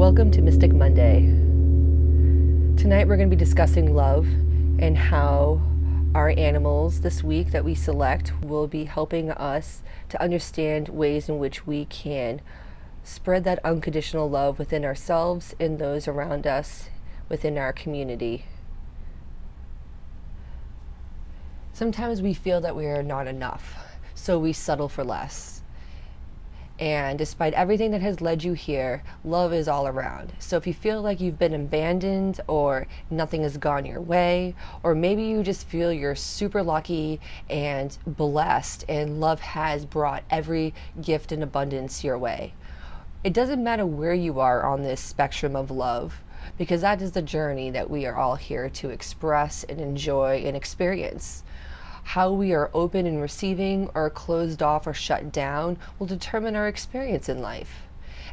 Welcome to Mystic Monday. Tonight we're going to be discussing love and how our animals this week that we select will be helping us to understand ways in which we can spread that unconditional love within ourselves and those around us within our community. Sometimes we feel that we are not enough, so we settle for less. And despite everything that has led you here, love is all around. So if you feel like you've been abandoned or nothing has gone your way, or maybe you just feel you're super lucky and blessed and love has brought every gift and abundance your way. It doesn't matter where you are on this spectrum of love, because that is the journey that we are all here to express and enjoy and experience. How we are open and receiving or closed off or shut down will determine our experience in life.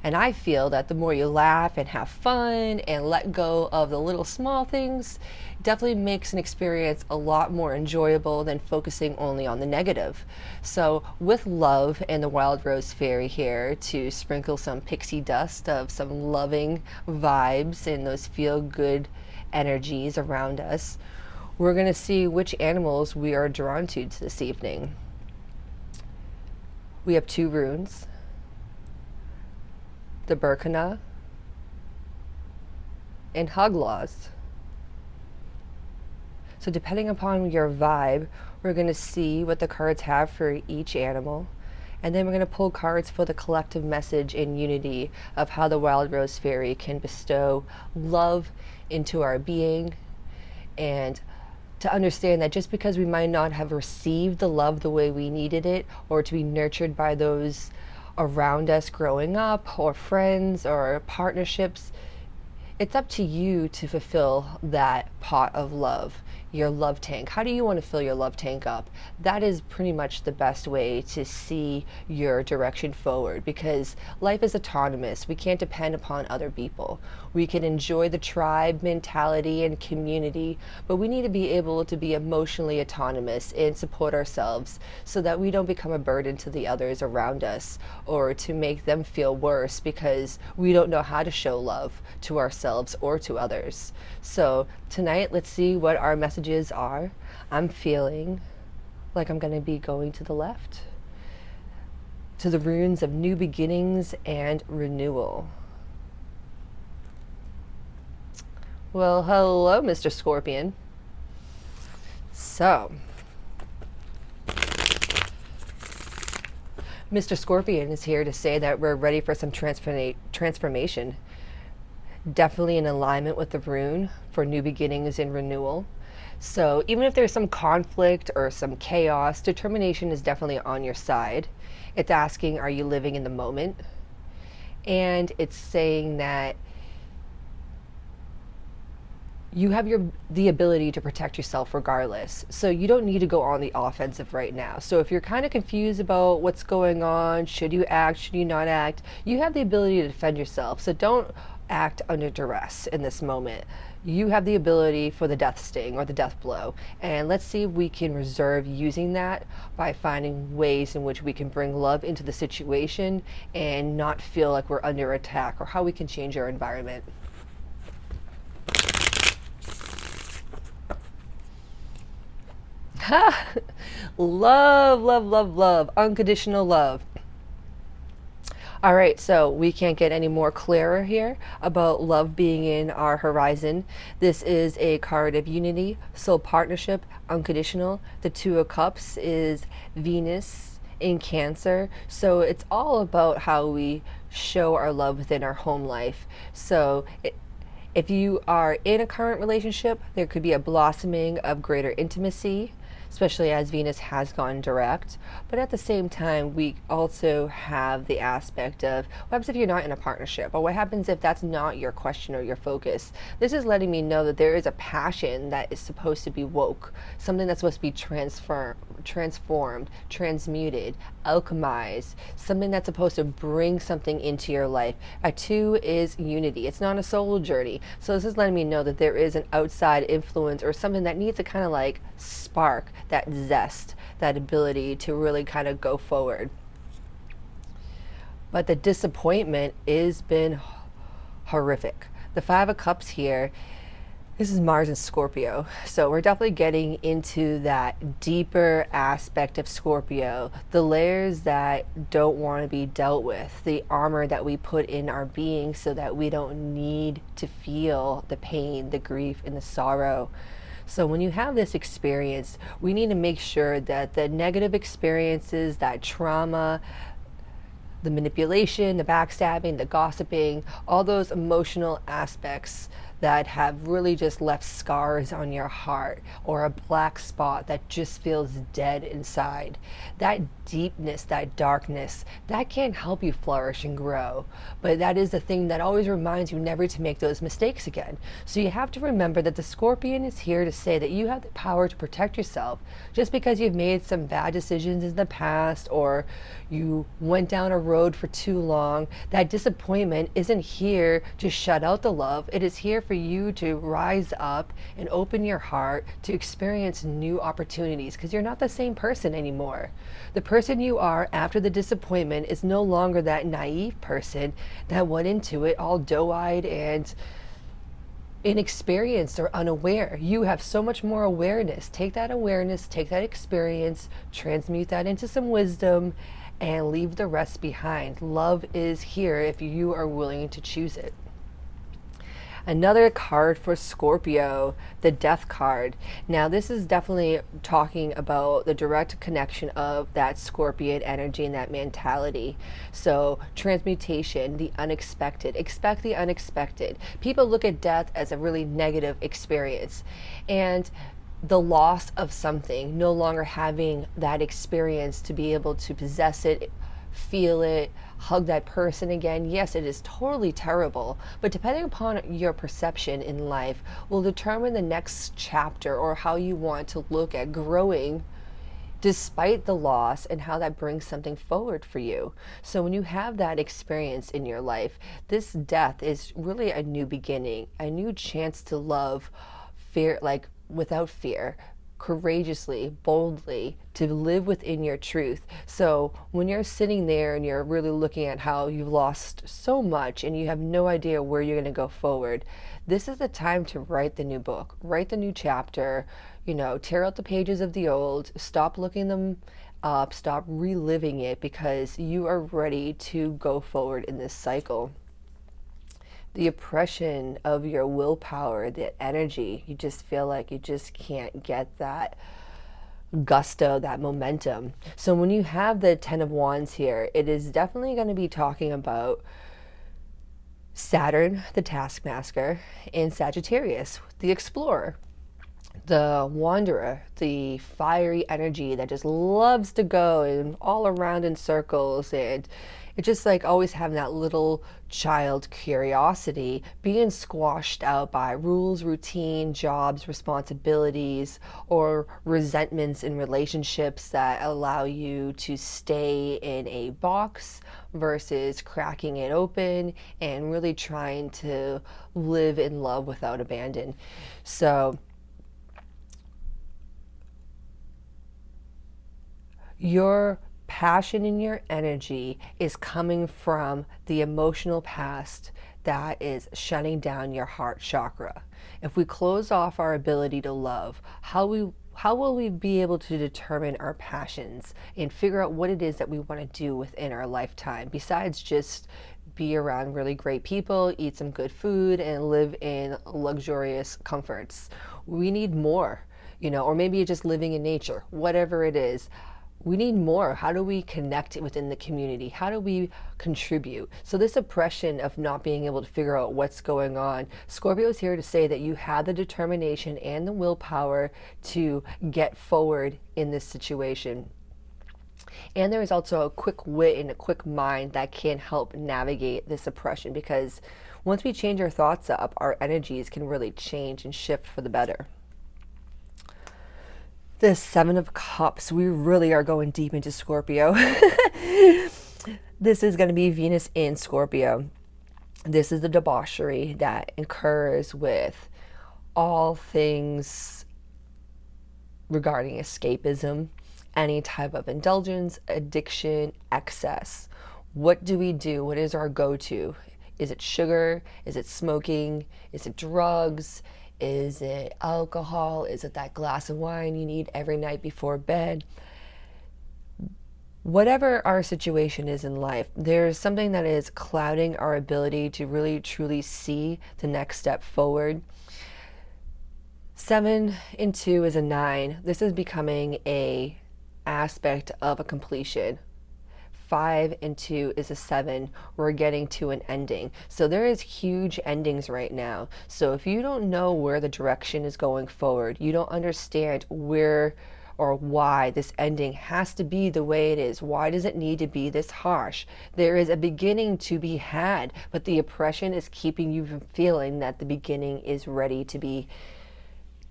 And I feel that the more you laugh and have fun and let go of the little small things, definitely makes an experience a lot more enjoyable than focusing only on the negative. So with love and the Wild Rose Fairy here to sprinkle some pixie dust of some loving vibes and those feel good energies around us, we're going to see which animals we are drawn to this evening. We have two runes, the Berkana and Hagalaz. So depending upon your vibe, we're going to see what the cards have for each animal. And then we're going to pull cards for the collective message and unity of how the Wild Rose Fairy can bestow love into our being, and to understand that just because we might not have received the love the way we needed it, or to be nurtured by those around us growing up, or friends, or partnerships, it's up to you to fulfill that pot of love, your love tank. How do you want to fill your love tank up? That is pretty much the best way to see your direction forward, because life is autonomous. We can't depend upon other people. We can enjoy the tribe mentality and community, but we need to be able to be emotionally autonomous and support ourselves so that we don't become a burden to the others around us, or to make them feel worse because we don't know how to show love to ourselves or to others. So tonight, let's see what our messages are. I'm feeling like I'm going to be going to the left, to the runes of new beginnings and renewal. Well, hello, Mr. Scorpion. So, Mr. Scorpion is here to say that we're ready for some transformation. Definitely in alignment with the rune for new beginnings and renewal. So even if there's some conflict or some chaos, determination is definitely on your side. It's asking, are you living in the moment? And it's saying that you have the ability to protect yourself regardless. So you don't need to go on the offensive right now. So if you're kind of confused about what's going on, should you act, should you not act, you have the ability to defend yourself. So don't act under duress in this moment. You have the ability for the death sting or the death blow. And let's see if we can reserve using that by finding ways in which we can bring love into the situation and not feel like we're under attack, or how we can change our environment. Love, love, love, love. Unconditional love. All right, so we can't get any more clearer here about love being in our horizon. This is a card of unity, soul partnership, unconditional. The Two of Cups is Venus in Cancer. So it's all about how we show our love within our home life. So if you are in a current relationship, there could be a blossoming of greater intimacy, especially as Venus has gone direct. But at the same time, we also have the aspect of what happens if you're not in a partnership, or what happens if that's not your question or your focus. This is letting me know that there is a passion that is supposed to be woke, something that's supposed to be transformed, transmuted, alchemized, something that's supposed to bring something into your life. A two is unity. It's not a solo journey. So this is letting me know that there is an outside influence or something that needs to kind of like spark that zest, that ability to really kind of go forward. But the disappointment has been horrific. The Five of Cups here, this is Mars and Scorpio. So we're definitely getting into that deeper aspect of Scorpio, the layers that don't want to be dealt with, the armor that we put in our being so that we don't need to feel the pain, the grief, and the sorrow. So when you have this experience, we need to make sure that the negative experiences, that trauma, the manipulation, the backstabbing, the gossiping, all those emotional aspects that have really just left scars on your heart or a black spot that just feels dead inside. That deepness, that darkness, that can help you flourish and grow. But that is the thing that always reminds you never to make those mistakes again. So you have to remember that the Scorpion is here to say that you have the power to protect yourself. Just because you've made some bad decisions in the past or you went down a road for too long, that disappointment isn't here to shut out the love. It is here for you to rise up and open your heart to experience new opportunities, because you're not the same person anymore. The person you are after the disappointment is no longer that naive person that went into it all doe-eyed and inexperienced or unaware. You have so much more awareness. Take that awareness, take that experience, transmute that into some wisdom, and leave the rest behind. Love is here if you are willing to choose it. Another card for Scorpio, the Death card. Now this is definitely talking about the direct connection of that Scorpion energy and that mentality. So transmutation, the unexpected. Expect the unexpected. People look at death as a really negative experience, and the loss of something, no longer having that experience to be able to possess it, feel it, hug that person again. Yes, it is totally terrible, but depending upon your perception in life will determine the next chapter or how you want to look at growing despite the loss and how that brings something forward for you. So when you have that experience in your life, this death is really a new beginning, a new chance to love without fear, courageously, boldly, to live within your truth. So when you're sitting there and you're really looking at how you've lost so much and you have no idea where you're going to go forward, this is the time to write the new book, write the new chapter, tear out the pages of the old, stop looking them up, stop reliving it, because you are ready to go forward in this cycle. The oppression of your willpower, the energy, you just feel like you just can't get that gusto, that momentum. So when you have the Ten of Wands here, it is definitely going to be talking about Saturn, the taskmaster, and Sagittarius, the explorer, the wanderer, the fiery energy that just loves to go and all around in circles, and it's just like always having that little child curiosity being squashed out by rules, routine, jobs, responsibilities, or resentments in relationships that allow you to stay in a box versus cracking it open and really trying to live in love without abandon. So your passion and your energy is coming from the emotional past that is shutting down your heart chakra. If we close off our ability to love, how will we be able to determine our passions and figure out what it is that we want to do within our lifetime, besides just be around really great people, eat some good food, and live in luxurious comforts? We need more, or maybe you're just living in nature, whatever it is. We need more. How do we connect within the community? How do we contribute? So this oppression of not being able to figure out what's going on, Scorpio is here to say that you have the determination and the willpower to get forward in this situation. And there is also a quick wit and a quick mind that can help navigate this oppression, because once we change our thoughts up, our energies can really change and shift for the better. The Seven of Cups, we really are going deep into Scorpio. This is going to be Venus in Scorpio. This is the debauchery that occurs with all things regarding escapism, any type of indulgence, addiction, excess. What do we do? What is our go-to? Is it sugar? Is it smoking? Is it drugs? Is it alcohol? Is it that glass of wine you need every night before bed? Whatever our situation is in life, there's something that is clouding our ability to really truly see the next step forward. 7 and 2 is a 9. This is becoming a aspect of a completion. 5 and 2 is a 7. We're getting to an ending. So there is huge endings right now. So if you don't know where the direction is going forward, you don't understand where or why this ending has to be the way it is. Why does it need to be this harsh? There is a beginning to be had, but the oppression is keeping you from feeling that the beginning is ready to be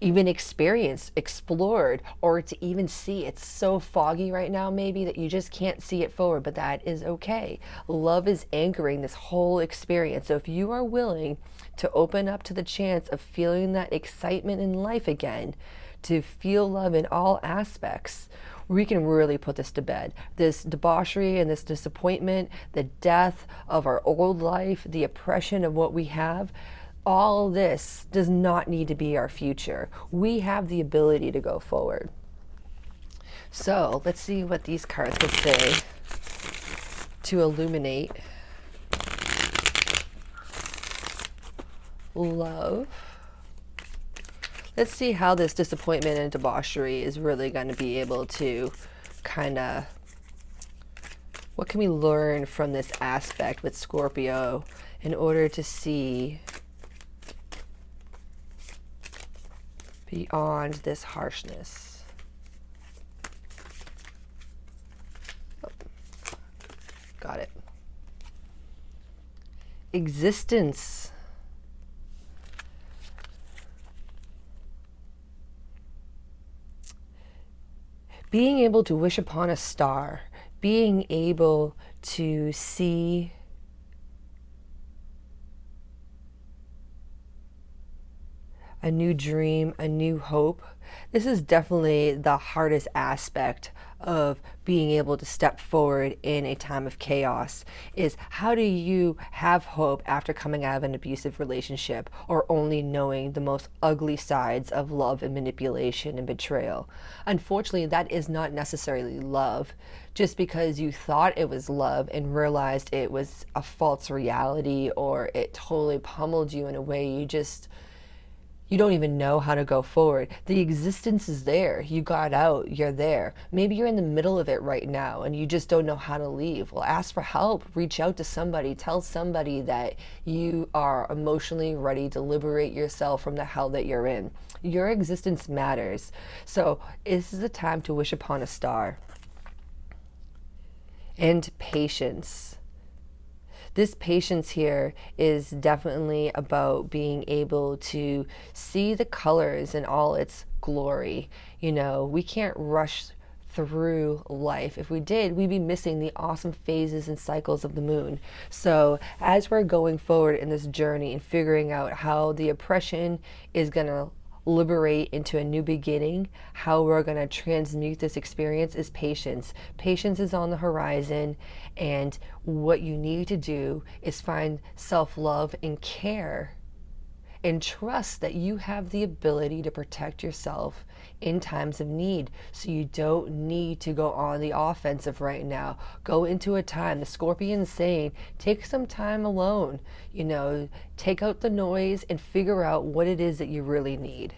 even experienced, explored, or to even see. It's so foggy right now maybe that you just can't see it forward, but that is okay. Love is anchoring this whole experience. So if you are willing to open up to the chance of feeling that excitement in life again, to feel love in all aspects, we can really put this to bed. This debauchery and this disappointment, the death of our old life, the oppression of what we have, all this does not need to be our future. We have the ability to go forward. So let's see what these cards will say to illuminate love. Let's see how this disappointment and debauchery is really going to be able to kind of, what can we learn from this aspect with Scorpio in order to see beyond this harshness. Oh, got it. Existence. Being able to wish upon a star, being able to see a new dream, a new hope. This is definitely the hardest aspect of being able to step forward in a time of chaos, is how do you have hope after coming out of an abusive relationship or only knowing the most ugly sides of love and manipulation and betrayal? Unfortunately, that is not necessarily love. Just because you thought it was love and realized it was a false reality, or it totally pummeled you in a way you don't even know how to go forward. The existence is there. You got out, you're there. Maybe you're in the middle of it right now and you just don't know how to leave. Well, ask for help, reach out to somebody, tell somebody that you are emotionally ready to liberate yourself from the hell that you're in. Your existence matters. So this is the time to wish upon a star. And patience. This patience here is definitely about being able to see the colors in all its glory. You know, we can't rush through life. If we did, we'd be missing the awesome phases and cycles of the moon. So as we're going forward in this journey and figuring out how the oppression is going to liberate into a new beginning, how we're going to transmute this experience, is patience. Patience is on the horizon, and what you need to do is find self-love and care and trust that you have the ability to protect yourself in times of need. So you don't need to go on the offensive right now. Go into a time, the Scorpion's saying, take some time alone, you know, take out the noise and figure out what it is that you really need.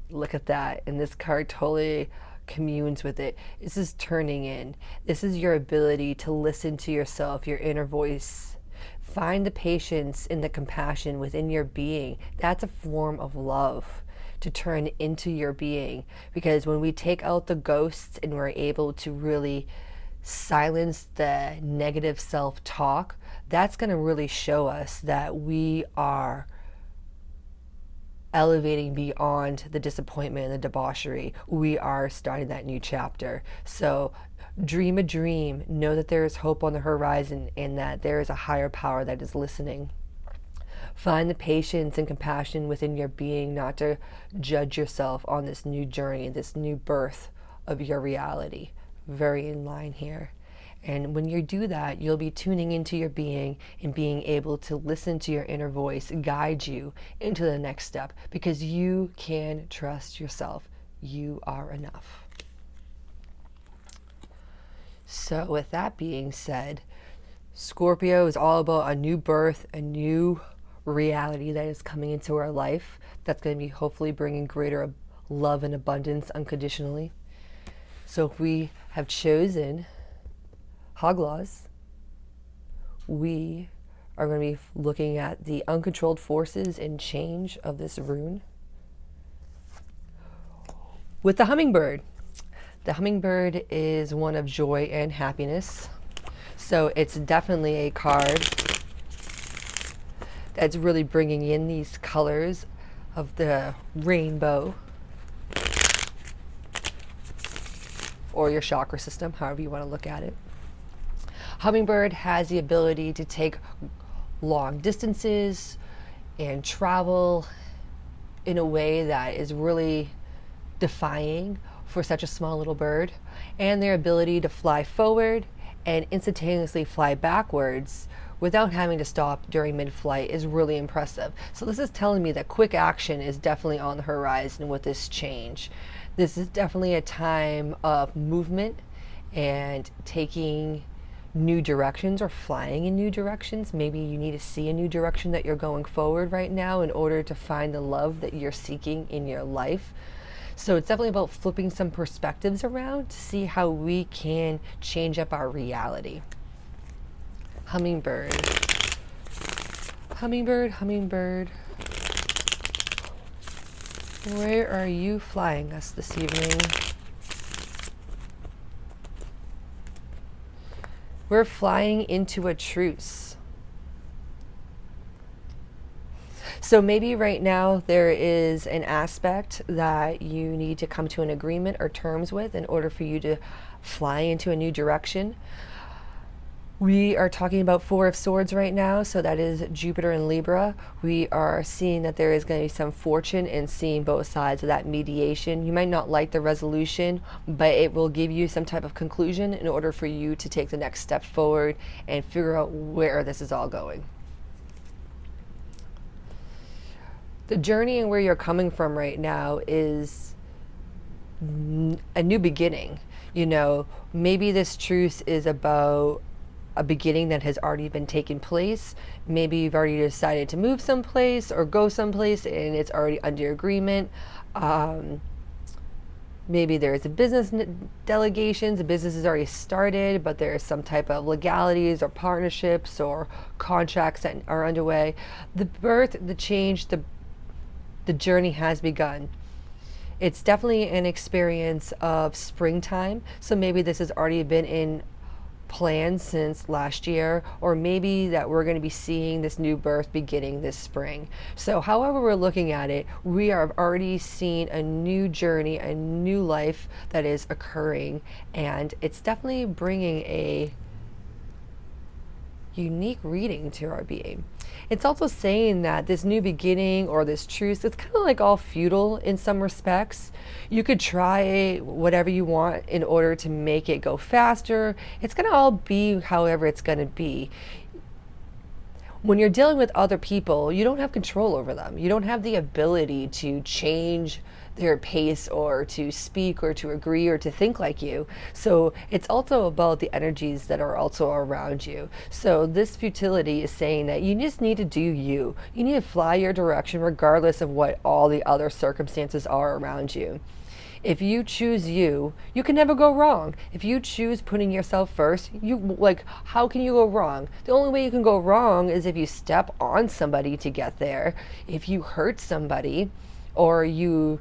Look at that. And this card totally communes with it. This is turning in. This is your ability to listen to yourself, your inner voice. Find the patience and the compassion within your being. That's a form of love, to turn into your being. Because when we take out the ghosts and we're able to really silence the negative self-talk, that's going to really show us that we are elevating beyond the disappointment and the debauchery. We are starting that new chapter. So dream a dream, know that there is hope on the horizon and that there is a higher power that is listening. Find the patience and compassion within your being, not to judge yourself on this new journey, this new birth of your reality. Very in line here. And when you do that, you'll be tuning into your being and being able to listen to your inner voice guide you into the next step, because you can trust yourself. You are enough. So with that being said, Scorpio is all about a new birth, a new reality that is coming into our life that's going to be hopefully bringing greater love and abundance unconditionally. So if we have chosen Hagalaz, we are going to be looking at the uncontrolled forces and change of this rune. With the hummingbird. The hummingbird is one of joy and happiness. So it's definitely a card that's really bringing in these colors of the rainbow, or your chakra system, however you want to look at it. Hummingbird has the ability to take long distances and travel in a way that is really defying for such a small little bird, and their ability to fly forward and instantaneously fly backwards without having to stop during mid-flight is really impressive. So this is telling me that quick action is definitely on the horizon with this change. This is definitely a time of movement and taking new directions or flying in new directions. Maybe you need to see a new direction that you're going forward right now in order to find the love that you're seeking in your life. So it's definitely about flipping some perspectives around to see how we can change up our reality. Hummingbird. Hummingbird, hummingbird. Where are you flying us this evening? We're flying into a truce. So maybe right now there is an aspect that you need to come to an agreement or terms with in order for you to fly into a new direction. We are talking about Four of Swords right now, so that is Jupiter and Libra. We are seeing that there is going to be some fortune in seeing both sides of that mediation. You might not like the resolution, but it will give you some type of conclusion in order for you to take the next step forward and figure out where this is all going. The journey and where you're coming from right now is a new beginning. You know, maybe this truce is about a beginning that has already been taken place. Maybe you've already decided to move someplace or go someplace and it's already under agreement. Maybe there's a business delegations, the business is already started, but there's some type of legalities or partnerships or contracts that are underway. The birth, the change, the journey has begun. It's definitely an experience of springtime. So maybe this has already been in planned since last year, or maybe that we're going to be seeing this new birth beginning this spring. So however we're looking at it, we are already seeing a new journey, a new life that is occurring, and it's definitely bringing a unique reading to our being. It's also saying that this new beginning or this truce, it's kind of like all futile in some respects. You could try whatever you want in order to make it go faster. It's going to all be however it's going to be. When you're dealing with other people, you don't have control over them. You don't have the ability to change their pace or to speak or to agree or to think like you. So it's also about the energies that are also around you. So this futility is saying that you just need to do you. You need to fly your direction regardless of what all the other circumstances are around you. If you choose you, you can never go wrong. If you choose putting yourself first, how can you go wrong? The only way you can go wrong is if you step on somebody to get there. If you hurt somebody, or you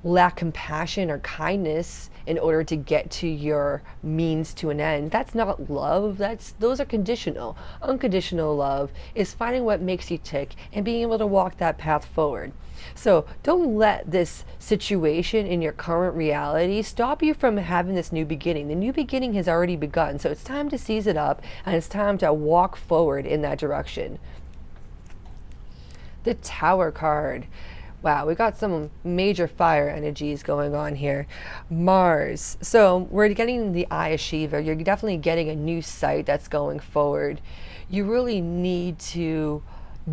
lack compassion or kindness in order to get to your means to an end. That's not love. Those are conditional. Unconditional love is finding what makes you tick and being able to walk that path forward. So don't let this situation in your current reality stop you from having this new beginning. The new beginning has already begun, so it's time to seize it up and it's time to walk forward in that direction. The Tower card. Wow, we got some major fire energies going on here. Mars. So we're getting the Eye of Shiva. You're definitely getting a new sight that's going forward. You really need to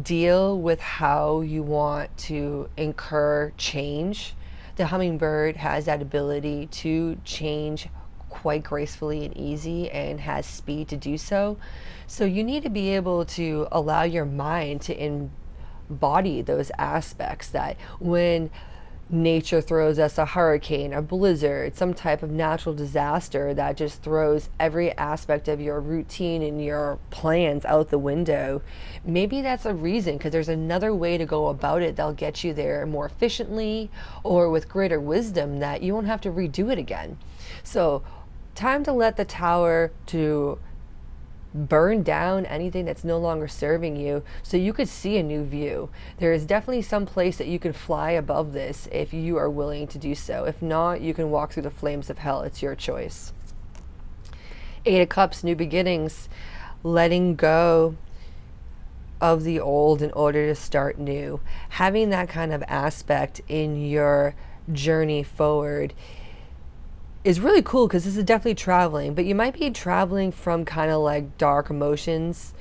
deal with how you want to incur change. The hummingbird has that ability to change quite gracefully and easy and has speed to do so. So you need to be able to allow your mind to embody those aspects, that when nature throws us a hurricane, a blizzard, some type of natural disaster that just throws every aspect of your routine and your plans out the window, maybe that's a reason, because there's another way to go about it that'll get you there more efficiently or with greater wisdom, that you won't have to redo it again. So time to let the tower to burn down anything that's no longer serving you so you could see a new view. There is definitely some place that you can fly above this if you are willing to do so. If not, you can walk through the flames of hell. It's your choice. Eight of Cups, new beginnings, letting go of the old in order to start new. Having that kind of aspect in your journey forward is really cool, because this is definitely traveling, but you might be traveling from kind of like dark emotions.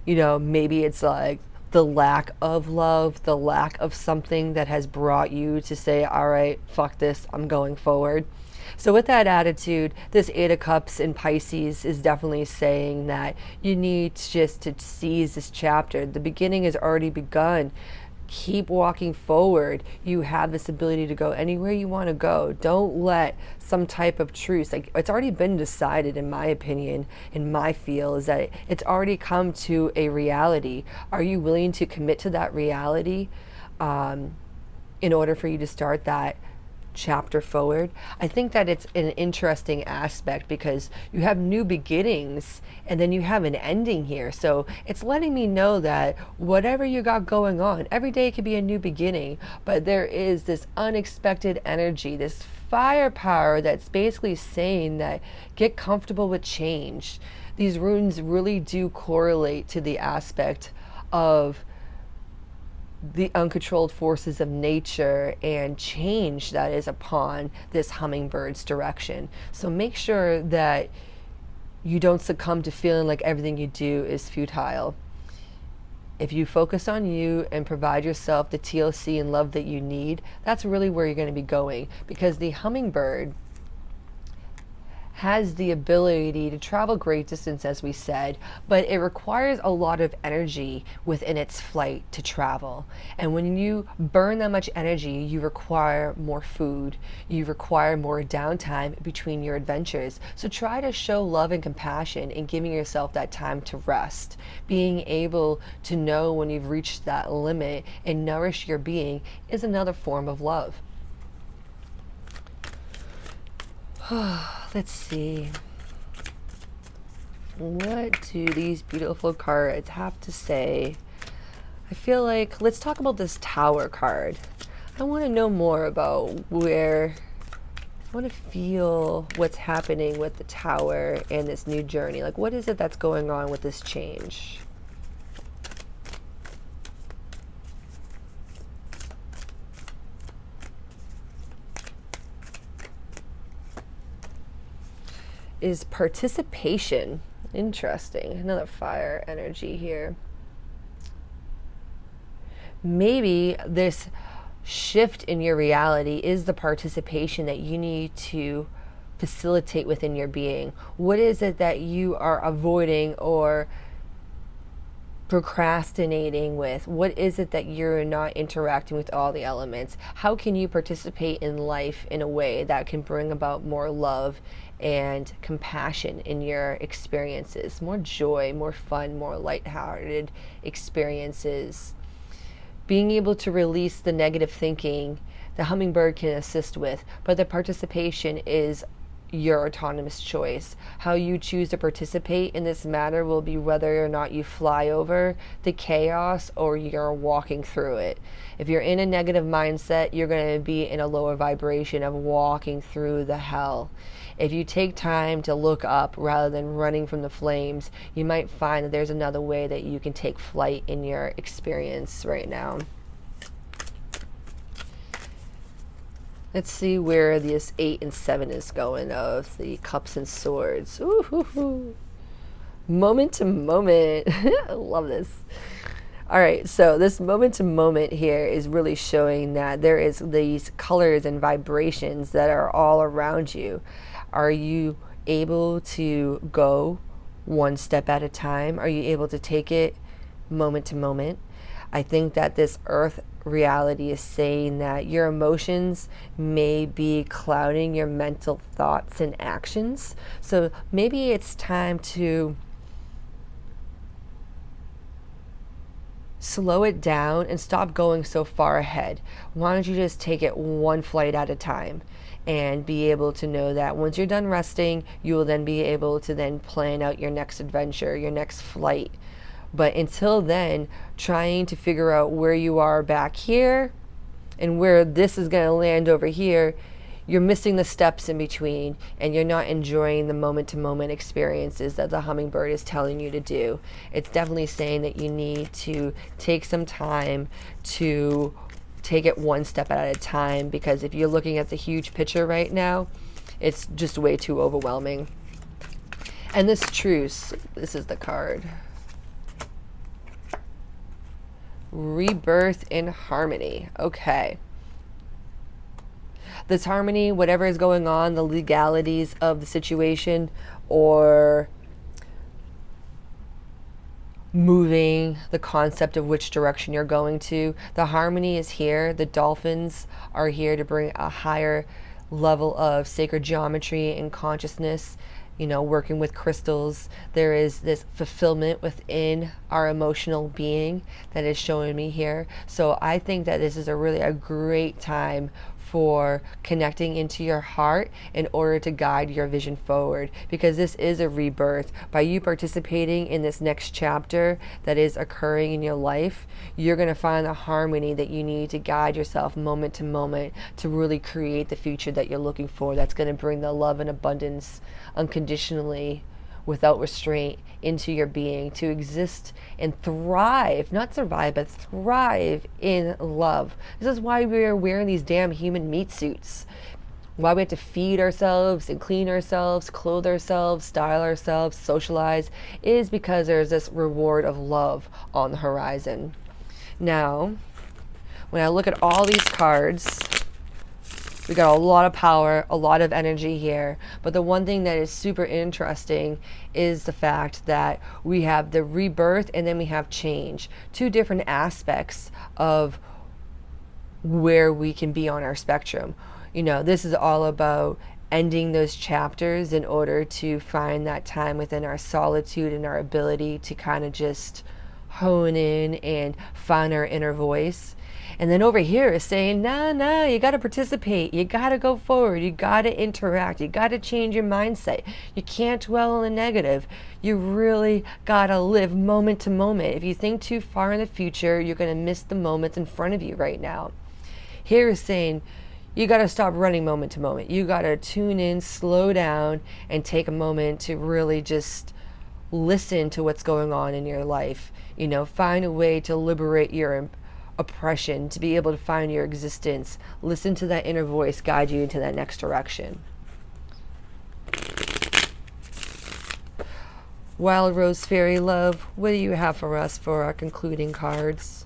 You know, maybe it's like the lack of love, the lack of something that has brought you to say, all right, fuck this, I'm going forward. So with that attitude, this Eight of Cups in Pisces is definitely saying that you need just to seize this chapter. The beginning has already begun. Keep walking forward. You have this ability to go anywhere you want to go. Don't let some type of truce, like, it's already been decided, in my opinion, in my feel, is that it's already come to a reality. Are you willing to commit to that reality in order for you to start that chapter forward? I think that it's an interesting aspect, because you have new beginnings and then you have an ending here. So it's letting me know that whatever you got going on, every day could be a new beginning, but there is this unexpected energy, this firepower that's basically saying that get comfortable with change. These runes really do correlate to the aspect of the uncontrolled forces of nature and change that is upon this hummingbird's direction. So make sure that you don't succumb to feeling like everything you do is futile. If you focus on you and provide yourself the TLC and love that you need, that's really where you're going to be going, because the hummingbird has the ability to travel great distance, as we said, but it requires a lot of energy within its flight to travel. And when you burn that much energy, you require more food, you require more downtime between your adventures. So try to show love and compassion in giving yourself that time to rest. Being able to know when you've reached that limit and nourish your being is another form of love. Let's see. What do these beautiful cards have to say? I feel like, let's talk about this Tower card. I want to know more about I want to feel what's happening with the Tower and this new journey. Like, what is it that's going on with this change? Is participation. Interesting. Another fire energy here. Maybe this shift in your reality is the participation that you need to facilitate within your being. What is it that you are avoiding or procrastinating with? What is it that you're not interacting with all the elements? How can you participate in life in a way that can bring about more love and compassion in your experiences, more joy, more fun, more lighthearted experiences? Being able to release the negative thinking, the hummingbird can assist with, but the participation is your autonomous choice. How you choose to participate in this matter will be whether or not you fly over the chaos or you're walking through it. If you're in a negative mindset, you're going to be in a lower vibration of walking through the hell. If you take time to look up rather than running from the flames, you might find that there's another way that you can take flight in your experience right now. Let's see where this 8 and 7 is going of the Cups and Swords. Ooh, hoo, hoo. Moment to moment. I love this. All right, so this moment to moment here is really showing that there is these colors and vibrations that are all around you. Are you able to go one step at a time? Are you able to take it moment to moment? I think that this earth reality is saying that your emotions may be clouding your mental thoughts and actions. So maybe it's time to slow it down and stop going so far ahead. Why don't you just take it one flight at a time and be able to know that once you're done resting, you will then be able to then plan out your next adventure, your next flight. But until then, trying to figure out where you are back here and where this is going to land over here, you're missing the steps in between, and you're not enjoying the moment-to-moment experiences that the hummingbird is telling you to do. It's definitely saying that you need to take some time to take it one step at a time, because if you're looking at the huge picture right now, it's just way too overwhelming. And this truce, this is the card. Rebirth in harmony. Okay. This harmony, whatever is going on, the legalities of the situation, or moving the concept of which direction you're going to, the harmony is here. The dolphins are here to bring a higher level of sacred geometry and consciousness. You know, working with crystals, there is this fulfillment within our emotional being that is showing me here. So I think that this is a great time for connecting into your heart in order to guide your vision forward, because this is a rebirth. By you participating in this next chapter that is occurring in your life, you're going to find the harmony that you need to guide yourself moment to moment to really create the future that you're looking for, that's going to bring the love and abundance unconditionally, without restraint, into your being, to exist and thrive, not survive, but thrive in love. This is why we are wearing these damn human meat suits. Why we have to feed ourselves and clean ourselves, clothe ourselves, style ourselves, socialize, is because there's this reward of love on the horizon. Now, when I look at all these cards, we got a lot of power, a lot of energy here. But the one thing that is super interesting is the fact that we have the rebirth and then we have change. Two different aspects of where we can be on our spectrum. You know, this is all about ending those chapters in order to find that time within our solitude and our ability to kind of just hone in and find our inner voice. And then over here is saying, nah, you got to participate. You got to go forward. You got to interact. You got to change your mindset. You can't dwell on the negative. You really got to live moment to moment. If you think too far in the future, you're going to miss the moments in front of you right now. Here is saying, you got to stop running moment to moment. You got to tune in, slow down, and take a moment to really just listen to what's going on in your life. You know, find a way to liberate your oppression, to be able to find your existence. Listen to that inner voice guide you into that next direction. Wild Rose Fairy Love, what do you have for us for our concluding cards?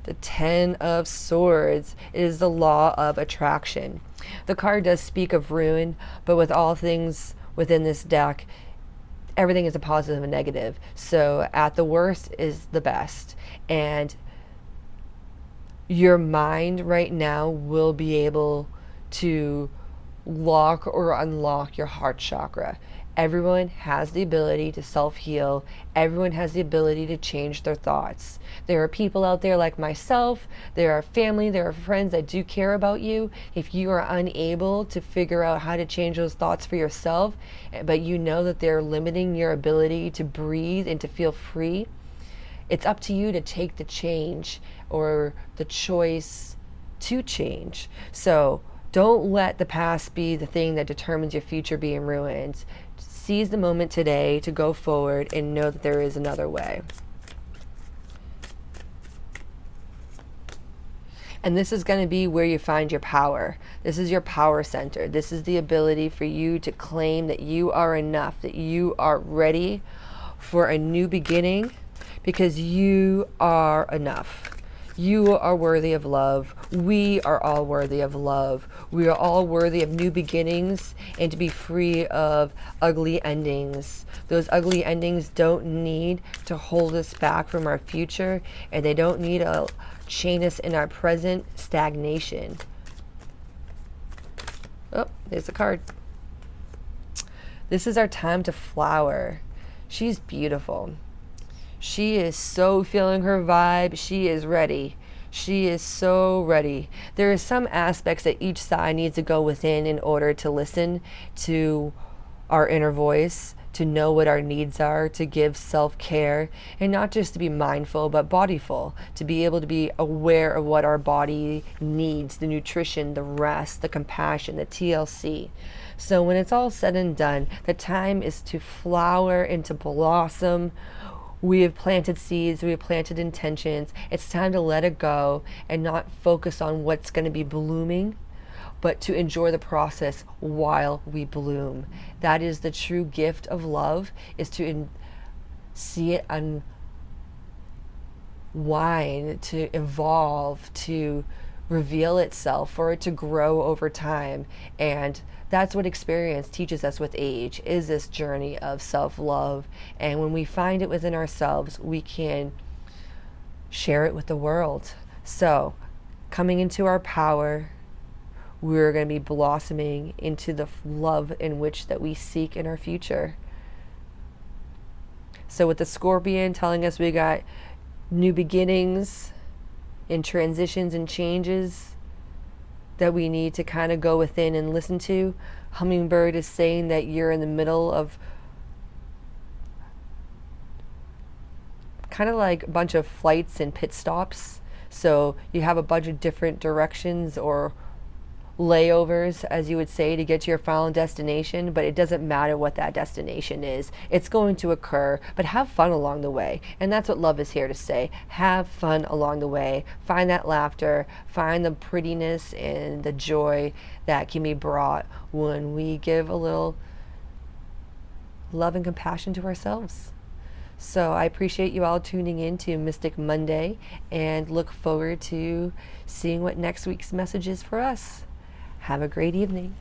The 10 of Swords is the law of attraction. The card does speak of Rune, but with all things within this deck, everything is a positive and negative. So at the worst is the best. And your mind right now will be able to lock or unlock your heart chakra. Everyone has the ability to self-heal. Everyone has the ability to change their thoughts. There are people out there like myself. There are family, there are friends that do care about you. If you are unable to figure out how to change those thoughts for yourself, but you know that they're limiting your ability to breathe and to feel free, it's up to you to take the change or the choice to change. So don't let the past be the thing that determines your future being ruined. Seize the moment today to go forward and know that there is another way. And this is going to be where you find your power. This is your power center. This is the ability for you to claim that you are enough, that you are ready for a new beginning, because you are enough. You are worthy of love. We are all worthy of love. We are all worthy of new beginnings and to be free of ugly endings. Those ugly endings don't need to hold us back from our future, and they don't need to chain us in our present stagnation. Oh, there's a card. This is our time to flower. She's beautiful. She is so feeling her vibe. She is ready. She is so ready. There are some aspects that each side needs to go within in order to listen to our inner voice, to know what our needs are, to give self-care, and not just to be mindful, but bodyful, to be able to be aware of what our body needs, the nutrition, the rest, the compassion, the TLC. So when it's all said and done, the time is to flower and to blossom. We have planted seeds, we have planted intentions. It's time to let it go and not focus on what's going to be blooming, but to enjoy the process while we bloom. That is the true gift of love, is to see it unwind, to evolve, to reveal itself, for it to grow over time. And that's what experience teaches us with age, is this journey of self-love. And when we find it within ourselves, we can share it with the world. So coming into our power, we're going to be blossoming into the love in which that we seek in our future. So with the Scorpion telling us we got new beginnings and transitions and changes that we need to kind of go within and listen to, Hummingbird is saying that you're in the middle of kind of like a bunch of flights and pit stops. So you have a bunch of different directions or layovers, as you would say, to get to your final destination, but it doesn't matter what that destination is. It's going to occur, but have fun along the way. And that's what love is here to say. Have fun along the way. Find that laughter, find the prettiness and the joy that can be brought when we give a little love and compassion to ourselves. So I appreciate you all tuning in to Mystic Monday, and look forward to seeing what next week's message is for us. Have a great evening.